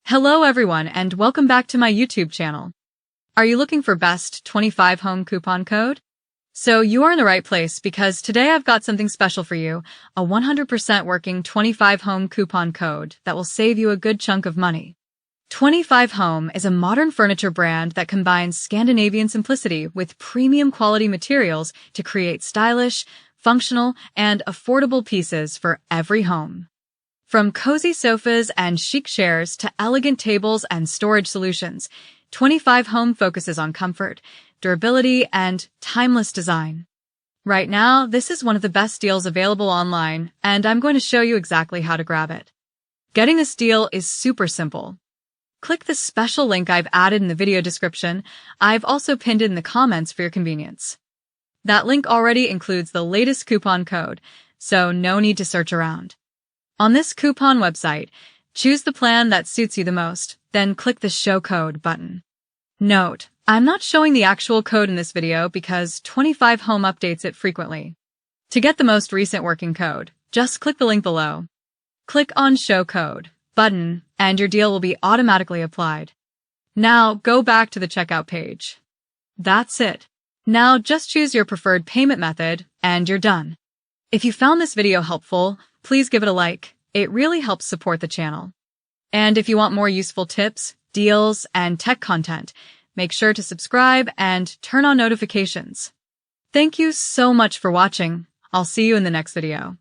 Hello everyone and welcome back to my YouTube channel. Are you looking for best 25 home coupon code? So you are in the right place because today I've got something special for you, a 100% working 25 home coupon code that will save you a good chunk of money. 25 Home is a modern furniture brand that combines Scandinavian simplicity with premium quality materials to create stylish, functional, and affordable pieces for every home. From cozy sofas and chic chairs to elegant tables and storage solutions, 25 Home focuses on comfort, durability, and timeless design. Right now, this is one of the best deals available online, and I'm going to show you exactly how to grab it. Getting this deal is super simple. Click the special link I've added in the video description. I've also pinned it in the comments for your convenience. That link already includes the latest coupon code, so no need to search around. On this coupon website, choose the plan that suits you the most, then click the Show Code button. Note, I'm not showing the actual code in this video because 25 Home updates it frequently. To get the most recent working code, just click the link below. Click on Show Code button, and your deal will be automatically applied. Now, go back to the checkout page. That's it. Now, just choose your preferred payment method, and you're done. If you found this video helpful, please give it a like. It really helps support the channel. And if you want more useful tips, deals, and tech content, make sure to subscribe and turn on notifications. Thank you so much for watching. I'll see you in the next video.